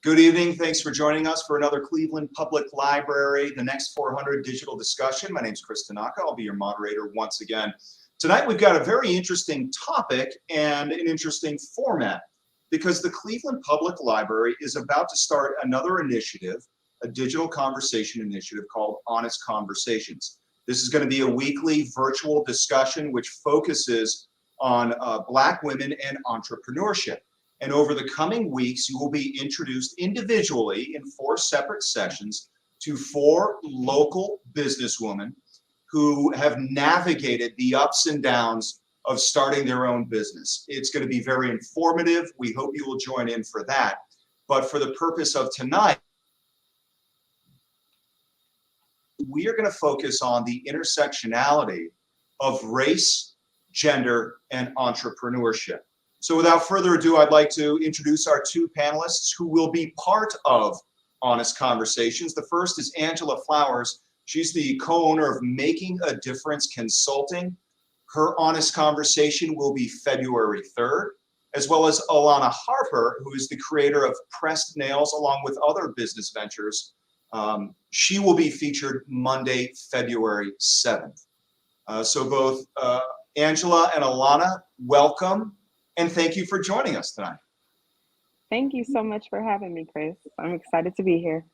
Good evening. Thanks for joining us for another Cleveland Public Library, the Next 400 digital discussion. My name is Chris Tanaka. I'll be your moderator once again. Tonight, we've got a very interesting topic and an interesting format because the Cleveland Public Library is about to start another initiative, a digital conversation initiative called Honest Conversations. This is going to be a weekly virtual discussion which focuses on Black women and entrepreneurship. And over the coming weeks, you will be introduced individually in 4 separate sessions to 4 local businesswomen who have navigated the ups and downs of starting their own business. It's going to be very informative. We hope you will join in for that. But for the purpose of tonight, we are going to focus on the intersectionality of race, gender, and entrepreneurship. So without further ado, I'd like to introduce our 2 panelists who will be part of Honest Conversations. The first is Angela Flowers. She's the co-owner of Making a Difference Consulting. Her Honest Conversation will be February 3rd, as well as Alannah Harper, who is the creator of Pressed Nails, along with other business ventures. She will be featured Monday, February 7th. So both Angela and Alannah, welcome. And thank you for joining us tonight. Thank you so much for having me, Chris. I'm excited to be here.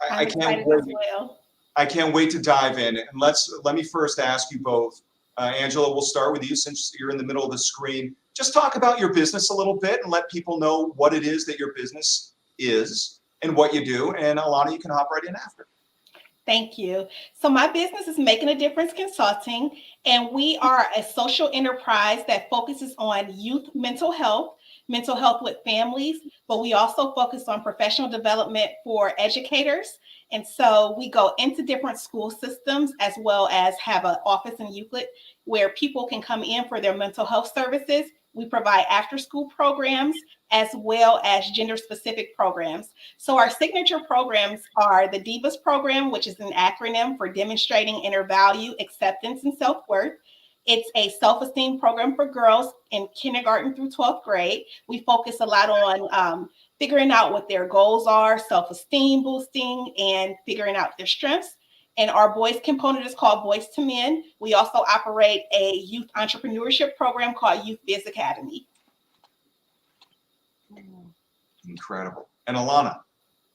I can't wait to dive in. And let me first ask you both. Angela, we'll start with you since you're in the middle of the screen. Just talk about your business a little bit and let people know what it is that your business is and what you do. And Alannah, you can hop right in after. Thank you. So my business is Making a Difference Consulting, and we are a social enterprise that focuses on youth mental health with families, but we also focus on professional development for educators. And so we go into different school systems as well as have an office in Euclid where people can come in for their mental health services. We provide after-school programs as well as gender-specific programs. So our signature programs are the DIVAS program, which is an acronym for Demonstrating Inner Value, Acceptance, and Self-Worth. It's a self-esteem program for girls in kindergarten through 12th grade. We focus a lot on figuring out what their goals are, self-esteem boosting, and figuring out their strengths. And our boys component is called Boys to Men. We also operate a youth entrepreneurship program called Youth Biz Academy. Incredible. And Alannah.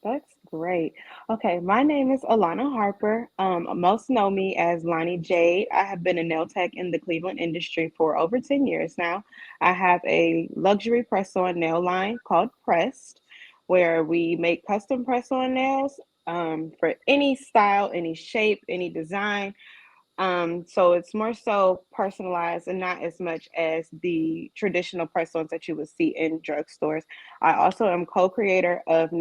That's great. Okay, my name is Alannah Harper. Most know me as Lonnie Jade. I have been a nail tech in the Cleveland industry for over 10 years now. I have a luxury press-on nail line called Pressed, where we make custom press-on nails for any style, any shape, any design. So it's more so personalized and not as much as the traditional press-ons that you would see in drugstores. I also am co-creator of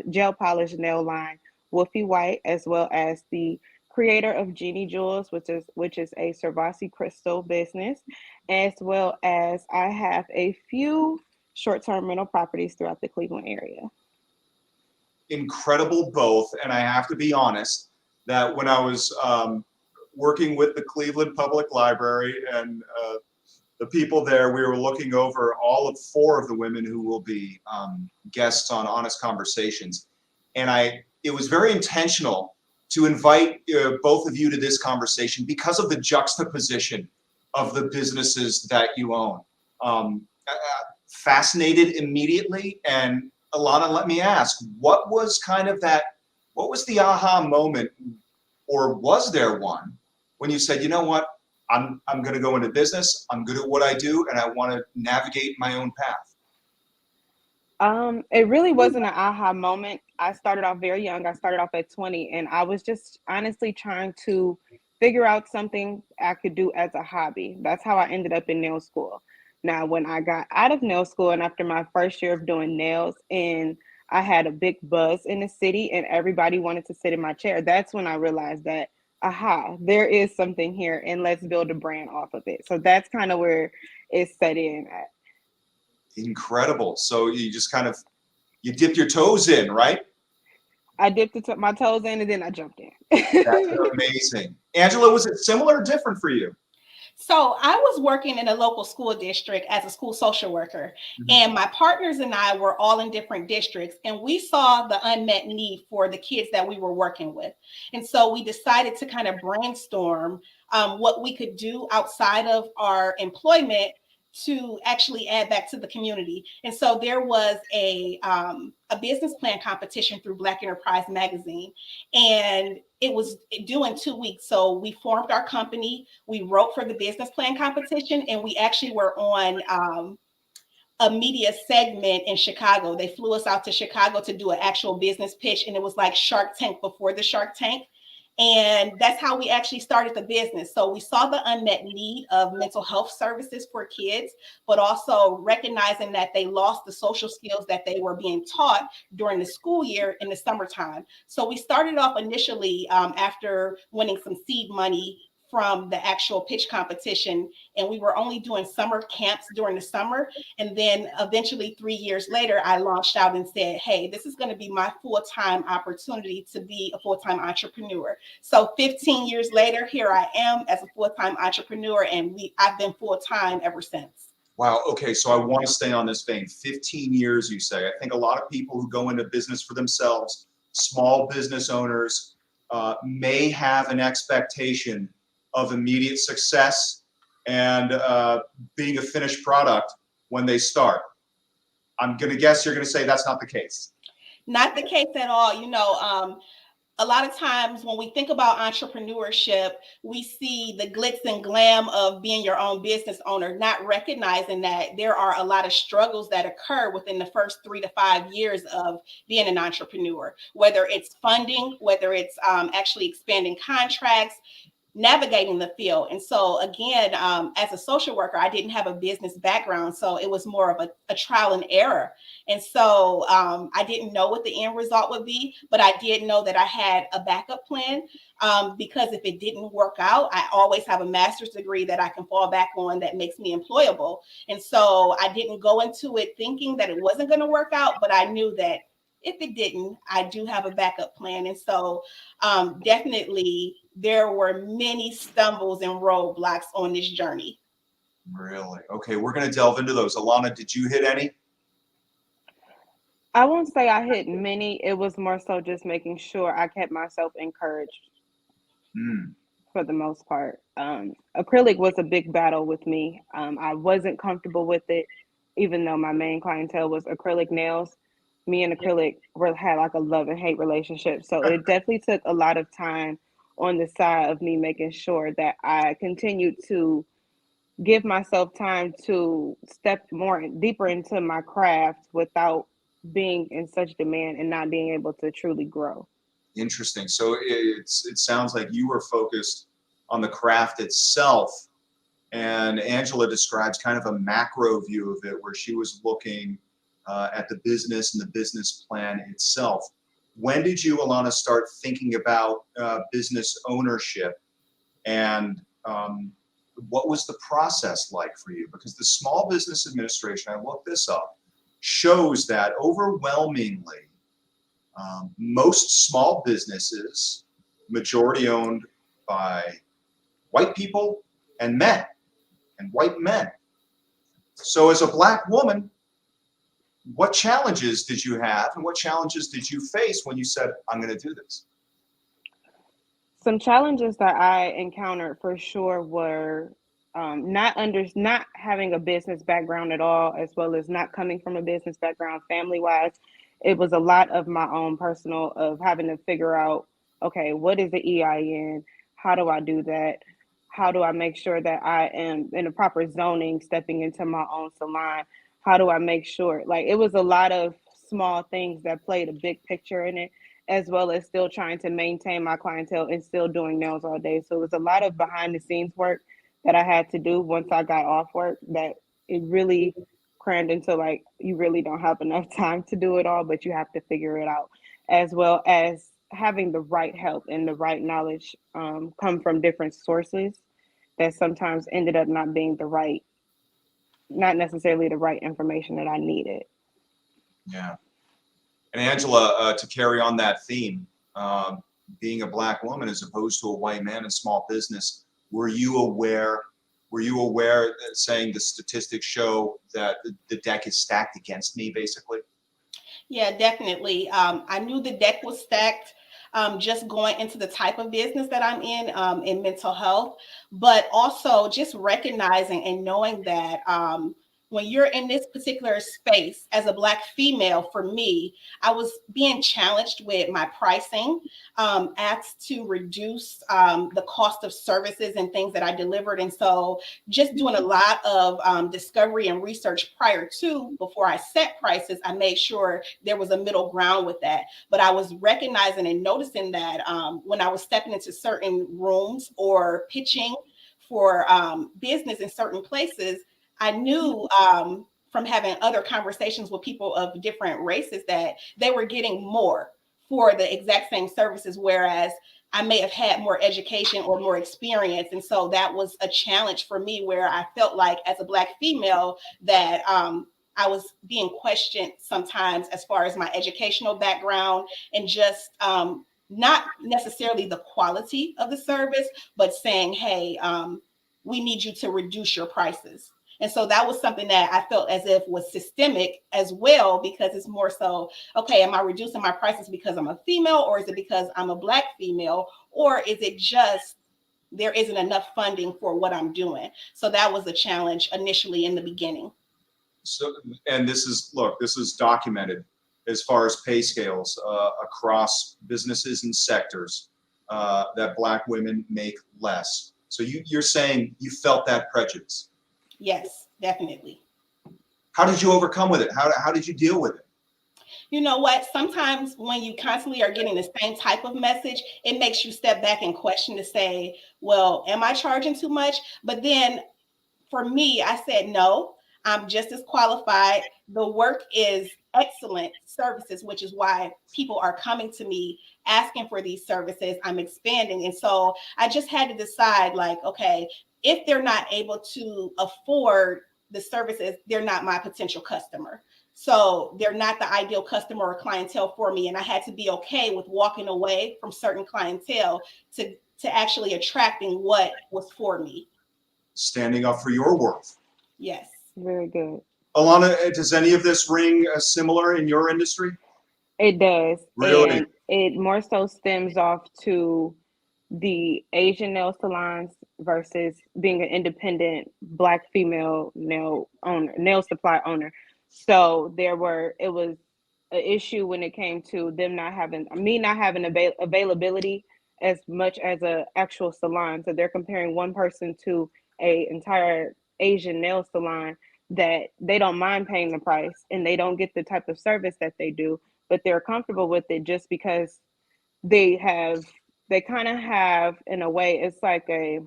gel polish nail line Wolfie White, as well as the creator of Genie Jewels, which is a Cervasi crystal business, as well as I have a few short-term rental properties throughout the Cleveland area. Incredible both, and I have to be honest that when I was working with the Cleveland Public Library and the people there, we were looking over all of 4 of the women who will be guests on Honest Conversations. And it was very intentional to invite both of you to this conversation because of the juxtaposition of the businesses that you own. Fascinated immediately. And Alannah, let me ask, what was the aha moment, or was there one, when you said, you know what, I'm going to go into business, I'm good at what I do, and I want to navigate my own path? It really wasn't an aha moment. I started off very young. I started off at 20, and I was just honestly trying to figure out something I could do as a hobby. That's how I ended up in nail school. Now, when I got out of nail school and after my first year of doing nails, and I had a big buzz in the city and everybody wanted to sit in my chair, that's when I realized that, aha, there is something here and let's build a brand off of it. So that's kind of where it set in at. Incredible. So you just you dipped your toes in, right? I dipped my toes in and then I jumped in. That's amazing. Angela, was it similar or different for you? So I was working in a local school district as a school social worker, and my partners and I were all in different districts, and we saw the unmet need for the kids that we were working with. And so we decided to kind of brainstorm what we could do outside of our employment to actually add back to the community. And so there was a business plan competition through Black Enterprise Magazine, and it was due in 2 weeks. So we formed our company, we wrote for the business plan competition, and we actually were on a media segment in Chicago. They flew us out to Chicago to do an actual business pitch, and it was like Shark Tank before the Shark Tank. And that's how we actually started the business. So we saw the unmet need of mental health services for kids, but also recognizing that they lost the social skills that they were being taught during the school year in the summertime. So we started off initially after winning some seed money from the actual pitch competition, and we were only doing summer camps during the summer. And then eventually 3 years later, I launched out and said, hey, this is going to be my full-time opportunity to be a full-time entrepreneur. So 15 years later, here I am as a full-time entrepreneur, and I've been full-time ever since. Wow. Okay. So I want to stay on this vein. 15 years, you say. I think a lot of people who go into business for themselves, small business owners, may have an expectation of immediate success and being a finished product when they start. I'm going to guess you're going to say that's not the case. Not the case at all. A lot of times when we think about entrepreneurship, we see the glitz and glam of being your own business owner, not recognizing that there are a lot of struggles that occur within the first 3 to 5 years of being an entrepreneur, whether it's funding, whether it's actually expanding contracts, navigating the field. And so again, as a social worker, I didn't have a business background. So it was more of a trial and error. And so I didn't know what the end result would be, but I did know that I had a backup plan because if it didn't work out, I always have a master's degree that I can fall back on that makes me employable. And so I didn't go into it thinking that it wasn't going to work out, but I knew that if it didn't, I do have a backup plan. And so definitely there were many stumbles and roadblocks on this journey. Really? Okay, we're going to delve into those. Alannah, did you hit any? I won't say I hit many. It was more so just making sure I kept myself encouraged for the most part. Acrylic was a big battle with me. I wasn't comfortable with it, even though my main clientele was acrylic nails. Me and acrylic had like a love and hate relationship. So it definitely took a lot of time on the side of me making sure that I continued to give myself time to step more deeper into my craft without being in such demand and not being able to truly grow. Interesting. So it sounds like you were focused on the craft itself, and Angela describes kind of a macro view of it, where she was looking at the business and the business plan itself. When did you, Alannah, start thinking about business ownership, and what was the process like for you? Because the Small Business Administration, I looked this up, shows that overwhelmingly most small businesses, majority owned by white people and men, and white men. So as a Black woman, what challenges did you have, and what challenges did you face when you said, I'm going to do this? Some challenges that I encountered for sure were not having a business background at all, as well as not coming from a business background family wise. It was a lot of my own personal of having to figure out, okay, what is the EIN? How do I do that? How do I make sure that I am in a proper zoning stepping into my own salon? How do I make sure, like, it was a lot of small things that played a big picture in it, as well as still trying to maintain my clientele and still doing nails all day. So it was a lot of behind the scenes work that I had to do once I got off work, that it really crammed into, like, you really don't have enough time to do it all, but you have to figure it out, as well as having the right help and the right knowledge come from different sources that sometimes ended up not being not necessarily the right information that I needed. Yeah. And Angela, to carry on that theme, being a Black woman as opposed to a white man in small business, were you aware Were you aware that saying the statistics show that the deck is stacked against me, basically? Yeah, definitely. I knew the deck was stacked just going into the type of business that I'm in mental health, but also just recognizing and knowing that when you're in this particular space as a Black female, for me, I was being challenged with my pricing, asked to reduce the cost of services and things that I delivered. And so just doing a lot of discovery and research prior to, before I set prices, I made sure there was a middle ground with that. But I was recognizing and noticing that when I was stepping into certain rooms or pitching for business in certain places, I knew from having other conversations with people of different races that they were getting more for the exact same services, whereas I may have had more education or more experience. And so that was a challenge for me, where I felt like as a Black female that I was being questioned sometimes as far as my educational background, and just not necessarily the quality of the service, but saying, hey, we need you to reduce your prices. And so that was something that I felt as if was systemic as well, because it's more so, okay, am I reducing my prices because I'm a female, or is it because I'm a Black female, or is it just there isn't enough funding for what I'm doing? So that was a challenge initially in the beginning. So, and this is documented as far as pay scales across businesses and sectors that Black women make less. So you're saying you felt that prejudice? Yes, definitely. How did you overcome with it? How did you deal with it? You know what? Sometimes when you constantly are getting the same type of message, it makes you step back and question to say, well, am I charging too much? But then for me, I said, no, I'm just as qualified. The work is excellent services, which is why people are coming to me asking for these services. I'm expanding. And so I just had to decide, like, okay, if they're not able to afford the services, they're not my potential customer. So they're not the ideal customer or clientele for me. And I had to be okay with walking away from certain clientele to actually attracting what was for me. Standing up for your worth. Yes. Very good. Alannah, does any of this ring similar in your industry? It does. Really? And it more so stems off to the Asian nail salons versus being an independent Black female nail supply owner. So it was an issue when it came to them not having availability as much as a actual salon. So they're comparing one person to a entire Asian nail salon that they don't mind paying the price and they don't get the type of service that they do, but they're comfortable with it just because they have they kind of have, in a way, it's like I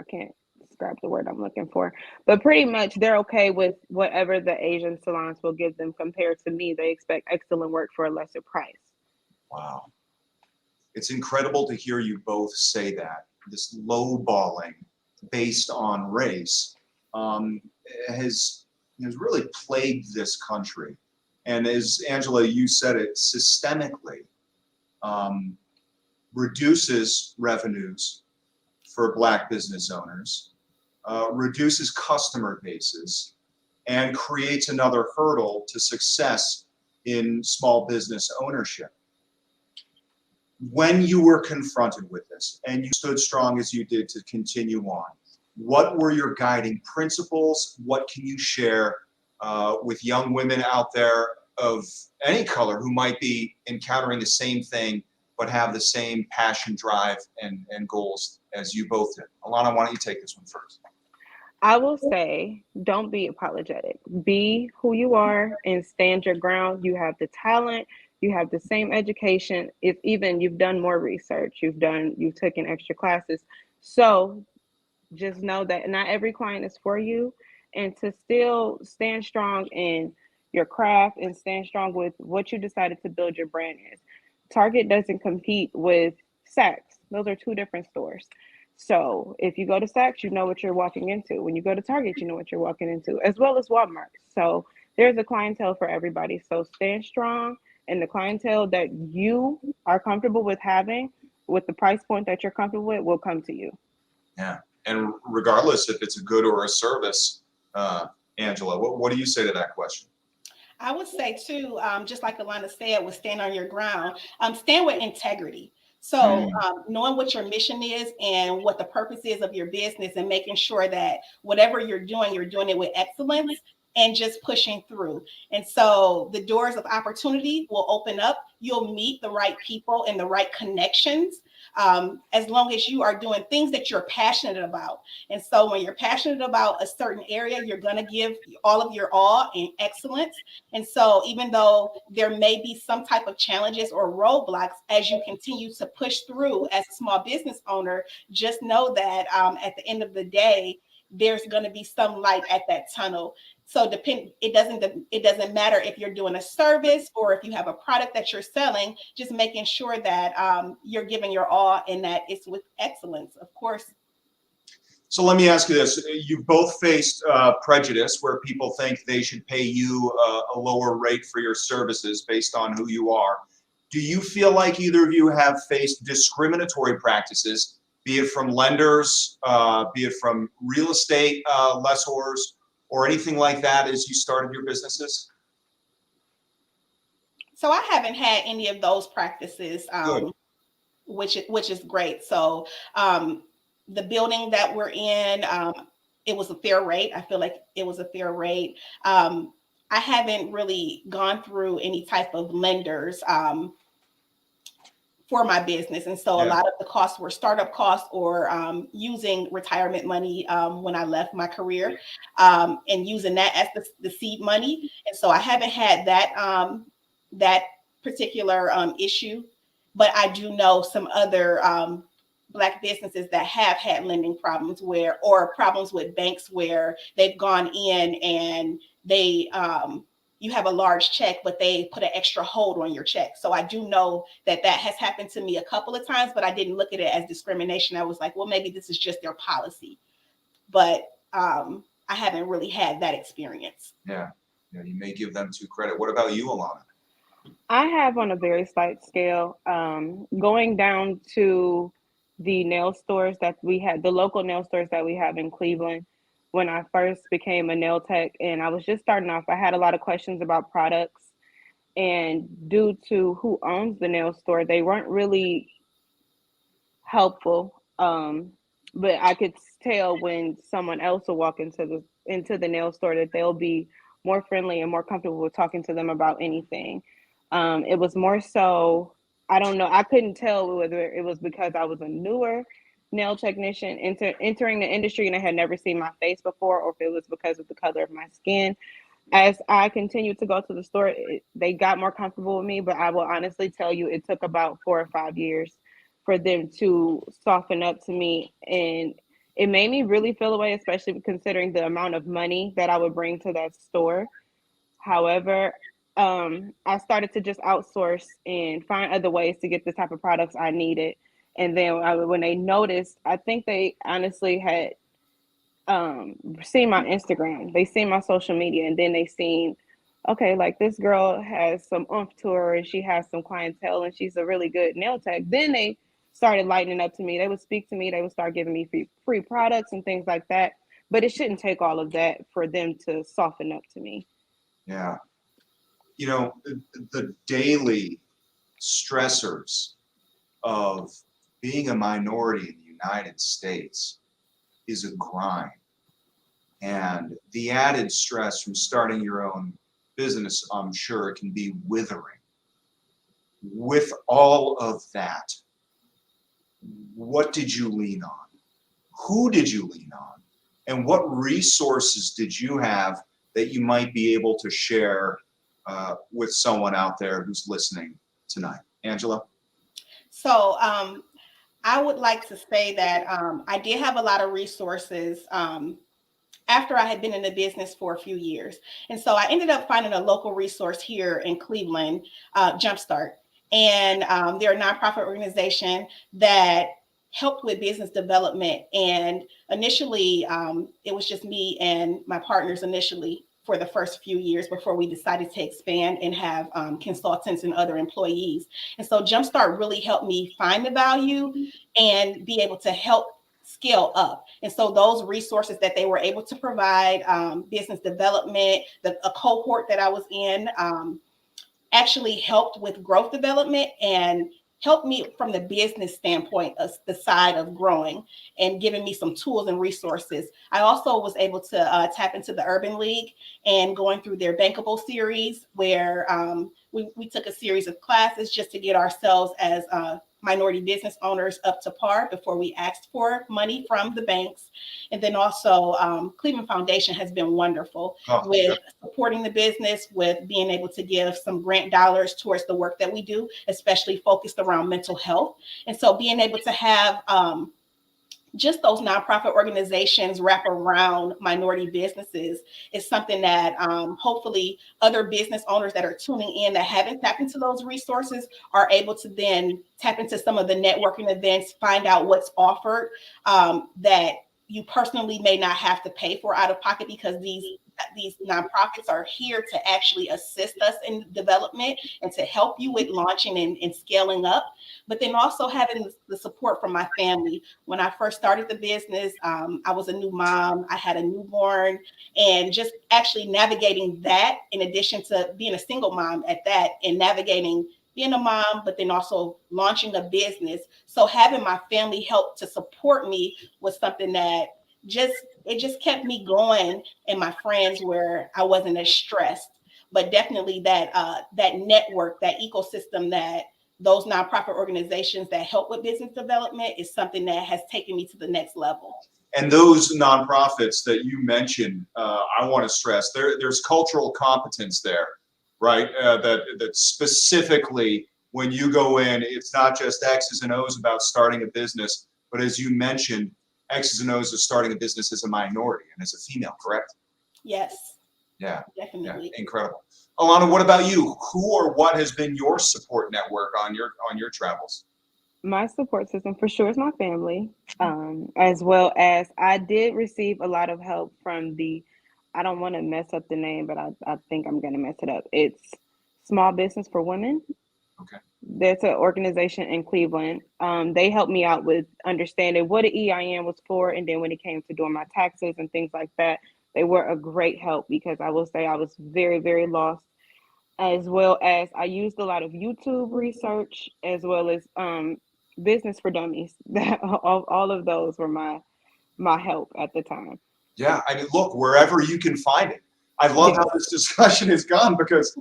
can't describe the word I'm looking for, but pretty much they're okay with whatever the Asian salons will give them. Compared to me, they expect excellent work for a lesser price. Wow. It's incredible to hear you both say that. This lowballing based on race has really plagued this country. And as Angela, you said it, systemically reduces revenues for Black business owners, reduces customer bases, and creates another hurdle to success in small business ownership. When you were confronted with this and you stood strong as you did to continue on, what were your guiding principles? What can you share with young women out there of any color who might be encountering the same thing but have the same passion, drive, and goals as you both did? Alannah, why don't you take this one first? I will say, don't be apologetic. Be who you are and stand your ground. You have the talent. You have the same education. If even you've done more research, you've taken extra classes. So just know that not every client is for you, and to still stand strong in your craft and stand strong with what you decided to build your brand is. Target doesn't compete with Saks. Those are two different stores. So if you go to Saks, you know what you're walking into. When you go to Target, you know what you're walking into, as well as Walmart. So there's a clientele for everybody. So stand strong, and the clientele that you are comfortable with having, with the price point that you're comfortable with, will come to you. Yeah. and regardless if it's a good or a service. Angela, what do you say to that question? I would say too, just like Alannah said, was stand on your ground. Stand with integrity. So knowing what your mission is and what the purpose is of your business, and making sure that whatever you're doing it with excellence and just pushing through. And so the doors of opportunity will open up. You'll meet the right people and the right connections, as long as you are doing things that you're passionate about. And so when you're passionate about a certain area, you're going to give all of your all in excellence. And so even though there may be some type of challenges or roadblocks as you continue to push through as a small business owner, just know that at the end of the day, there's going to be some light at that tunnel. So it doesn't matter if you're doing a service or if you have a product that you're selling, just making sure that you're giving your all and that it's with excellence, of course. So let me ask you this. You've both faced prejudice where people think they should pay you a lower rate for your services based on who you are. Do you feel like either of you have faced discriminatory practices, be it from lenders, be it from real estate lessors, or anything like that as you started your businesses? So I haven't had any of those practices, which is great. So the building that we're in, it was a fair rate. I feel like it was a fair rate. I haven't really gone through any type of lenders for my business. And so a lot of the costs were startup costs or using retirement money when I left my career, and using that as the seed money. And so I haven't had that particular issue, but I do know some other Black businesses that have had lending problems or problems with banks where they've gone in and they you have a large check, but they put an extra hold on your check. So I do know that has happened to me a couple of times, but I didn't look at it as discrimination. I was like, well, maybe this is just their policy. But I haven't really had that experience. Yeah, you may give them too credit. What about you, Alannah? I have on a very slight scale, going down to the nail stores that we had, the local nail stores that we have in Cleveland. When I first became a nail tech and I was just starting off, I had a lot of questions about products. And due to who owns the nail store, they weren't really helpful. But I could tell when someone else will walk into the nail store that they'll be more friendly and more comfortable with talking to them about anything. It was more so, I don't know, I couldn't tell whether it was because I was a newer nail technician entering the industry and I had never seen my face before, or if it was because of the color of my skin. As I continued to go to the store, they got more comfortable with me, but I will honestly tell you it took about 4 or 5 years for them to soften up to me. And it made me really feel away, especially considering the amount of money that I would bring to that store. However, I started to just outsource and find other ways to get the type of products I needed. And then when they noticed, I think they honestly had seen my Instagram, they seen my social media, and then they seen, okay, like this girl has some oomph to her and she has some clientele and she's a really good nail tech. Then they started lightening up to me. They would speak to me, they would start giving me free products and things like that. But it shouldn't take all of that for them to soften up to me. Yeah. You know, the daily stressors of being a minority in the United States is a grind. And the added stress from starting your own business, I'm sure, can be withering. With all of that, what did you lean on? Who did you lean on? And what resources did you have that you might be able to share with someone out there who's listening tonight? Angela? So I would like to say that I did have a lot of resources after I had been in the business for a few years. And so I ended up finding a local resource here in Cleveland, Jumpstart. And they're a nonprofit organization that helped with business development. And initially, it was just me and my partners initially for the first few years before we decided to expand and have consultants and other employees. And so Jumpstart really helped me find the value and be able to help scale up. And so those resources that they were able to provide, business development, a cohort that I was in, actually helped with growth development and helped me from the business standpoint of the side of growing and giving me some tools and resources. I also was able to tap into the Urban League and going through their bankable series where we took a series of classes just to get ourselves as minority business owners up to par before we asked for money from the banks. And then also Cleveland Foundation has been wonderful with supporting the business, with being able to give some grant dollars towards the work that we do, especially focused around mental health. And so being able to have just those nonprofit organizations wrap around minority businesses is something that hopefully other business owners that are tuning in that haven't tapped into those resources are able to then tap into some of the networking events, find out what's offered that you personally may not have to pay for out of pocket, because these nonprofits are here to actually assist us in development and to help you with launching and scaling up. But then also having the support from my family. When I first started the business, I was a new mom. I had a newborn, and just actually navigating that in addition to being a single mom at that, and navigating being a mom, but then also launching a business. So having my family help to support me was something that just kept me going, and my friends, where I wasn't as stressed. But definitely that network, that ecosystem, that those nonprofit organizations that help with business development is something that has taken me to the next level. And those nonprofits that you mentioned, I want to stress there's cultural competence there, right? That specifically when you go in, it's not just X's and O's about starting a business, but as you mentioned, X's and O's of starting a business as a minority and as a female, correct? Yes. Yeah. Definitely. Yeah, incredible. Alannah, what about you? Who or what has been your support network on your travels? My support system for sure is my family, as well as I did receive a lot of help from I don't want to mess up the name, but I think I'm going to mess it up. It's Small Business for Women. Okay. That's an organization in Cleveland. They helped me out with understanding what an EIN was for. And then when it came to doing my taxes and things like that, they were a great help, because I will say I was very, very lost. As well as I used a lot of YouTube research, as well as Business for Dummies. That all of those were my help at the time. Yeah, I mean, look, wherever you can find it. I love how this discussion has gone, because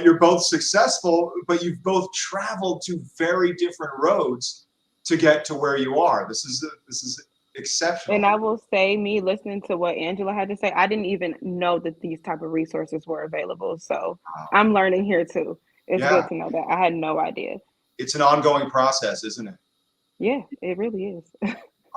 you're both successful, but you've both traveled to very different roads to get to where you are. This is exceptional. And I will say, me listening to what Angela had to say, I didn't even know that these type of resources were available. So I'm learning here too. It's good to know that. I had no idea. It's an ongoing process, isn't it? Yeah, it really is.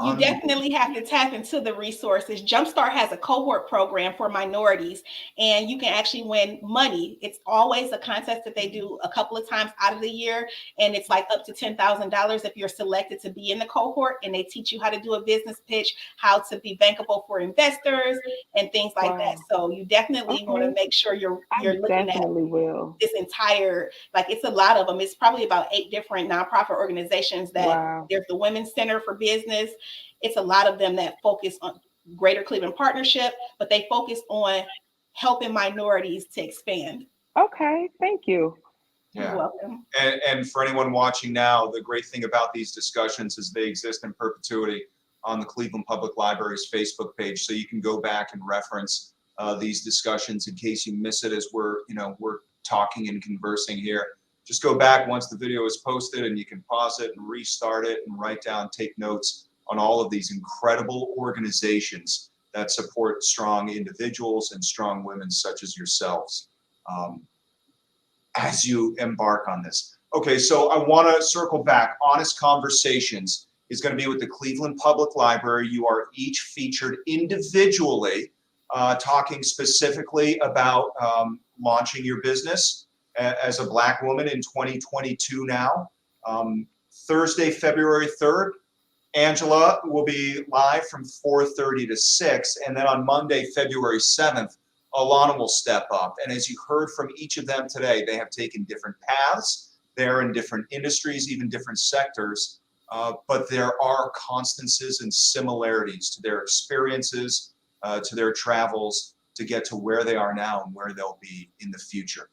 You definitely have to tap into the resources. Jumpstart has a cohort program for minorities, and you can actually win money. It's always a contest that they do a couple of times out of the year, and it's like up to $10,000 if you're selected to be in the cohort, and they teach you how to do a business pitch, how to be bankable for investors, and things like that. So you definitely want to make sure you're looking at this entire, like, it's a lot of them. It's probably about 8 different nonprofit organizations that there's the Women's Center for Business. It's a lot of them that focus on Greater Cleveland Partnership, but they focus on helping minorities to expand. Okay, thank you. Yeah. You're welcome. And for anyone watching now, the great thing about these discussions is they exist in perpetuity on the Cleveland Public Library's Facebook page, so you can go back and reference these discussions in case you miss it as we're talking and conversing here. Just go back once the video is posted, and you can pause it and restart it and write down, take notes on all of these incredible organizations that support strong individuals and strong women such as yourselves as you embark on this. Okay, so I want to circle back. Honest Conversations is going to be with the Cleveland Public Library. You are each featured individually, talking specifically about launching your business as a Black woman in 2022 now. Thursday, February 3rd, Angela will be live from 4:30 to 6, and then on Monday, February 7th, Alannah will step up. And as you heard from each of them today, they have taken different paths. They're in different industries, even different sectors. but there are constancies and similarities to their experiences, to their travels to get to where they are now and where they'll be in the future.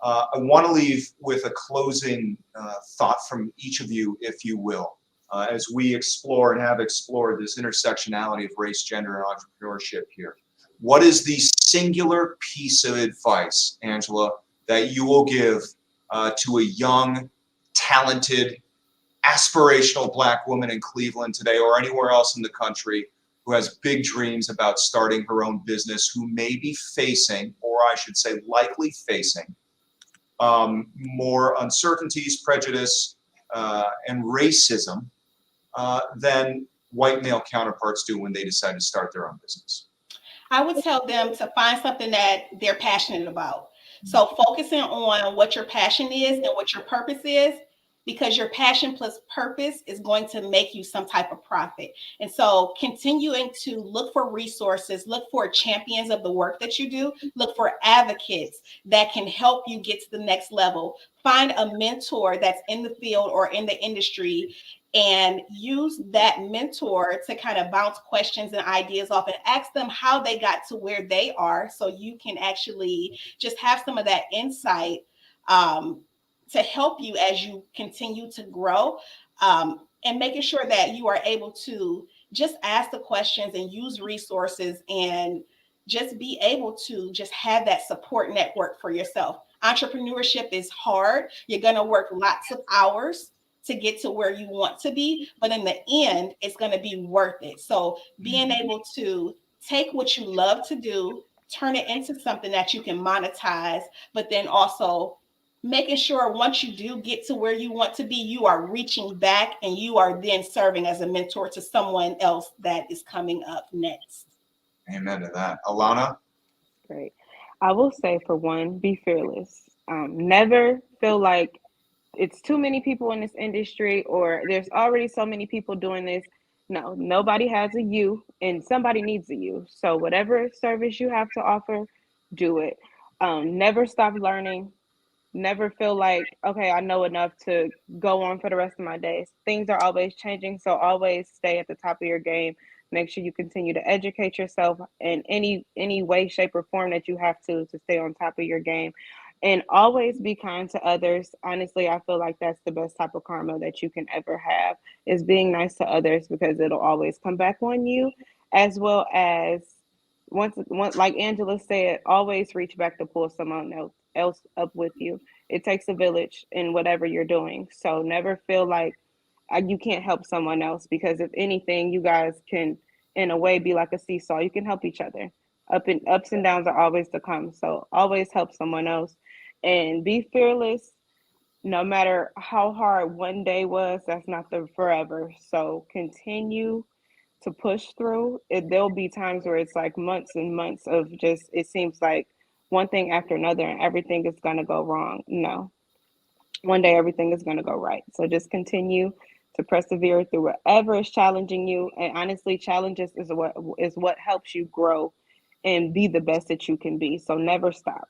I want to leave with a closing thought from each of you, if you will, as we explore and have explored this intersectionality of race, gender, and entrepreneurship here. What is the singular piece of advice, Angela, that you will give to a young, talented, aspirational Black woman in Cleveland today or anywhere else in the country who has big dreams about starting her own business, who may be facing, or I should say likely facing, more uncertainties, prejudice, and racism than white male counterparts do when they decide to start their own business? I would tell them to find something that they're passionate about. So focusing on what your passion is and what your purpose is, because your passion plus purpose is going to make you some type of profit. And so continuing to look for resources, look for champions of the work that you do, look for advocates that can help you get to the next level. Find a mentor that's in the field or in the industry and use that mentor to kind of bounce questions and ideas off and ask them how they got to where they are, so you can actually just have some of that insight to help you as you continue to grow, and making sure that you are able to just ask the questions and use resources and just be able to just have that support network for yourself. Entrepreneurship is hard. You're going to work lots of hours to get to where you want to be, but in the end, it's going to be worth it. So being able to take what you love to do, turn it into something that you can monetize, but then also making sure once you do get to where you want to be, you are reaching back and you are then serving as a mentor to someone else that is coming up next. Amen to that. Alannah? Great. I will say, for one, be fearless. Never feel like it's too many people in this industry or there's already so many people doing this. No, nobody has a you and somebody needs a you. So whatever service you have to offer, do it. Never stop learning. Never feel like, okay, I know enough to go on for the rest of my days. Things are always changing, so always stay at the top of your game. Make sure you continue to educate yourself in any way, shape, or form that you have to stay on top of your game. And always be kind to others. Honestly, I feel like that's the best type of karma that you can ever have, is being nice to others, because it'll always come back on you. As well as once like Angela said, always reach back to pull someone else up with you. It takes a village in whatever you're doing. So never feel like you can't help someone else, because if anything, you guys can, in a way, be like a seesaw. You can help each other. Ups and downs are always to come. So always help someone else and be fearless. No matter how hard one day was, that's not the forever. So continue to push through. There'll be times where it's like months and months of just, it seems like one thing after another and everything is going to go wrong. No, one day everything is going to go right. So just continue to persevere through whatever is challenging you. And honestly, challenges is what helps you grow and be the best that you can be. So never stop.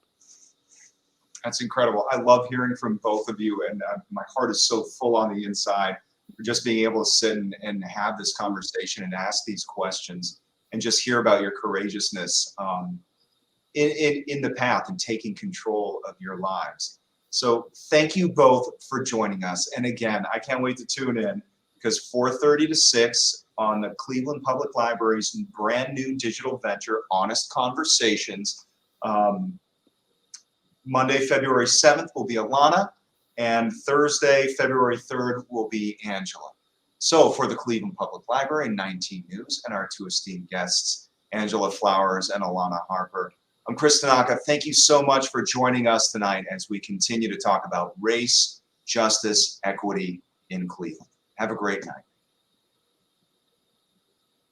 That's incredible. I love hearing from both of you, and my heart is so full on the inside for just being able to sit and have this conversation and ask these questions and just hear about your courageousness in the path and taking control of your lives. So thank you both for joining us. And again, I can't wait to tune in, because 4:30 to 6 on the Cleveland Public Library's brand new digital venture, Honest Conversations. Monday, February 7th will be Alannah, and Thursday, February 3rd will be Angela. So for the Cleveland Public Library, 19 News, and our two esteemed guests, Angela Flowers and Alannah Harper, I'm Chris Tanaka. Thank you so much for joining us tonight as we continue to talk about race, justice, equity in Cleveland. Have a great night.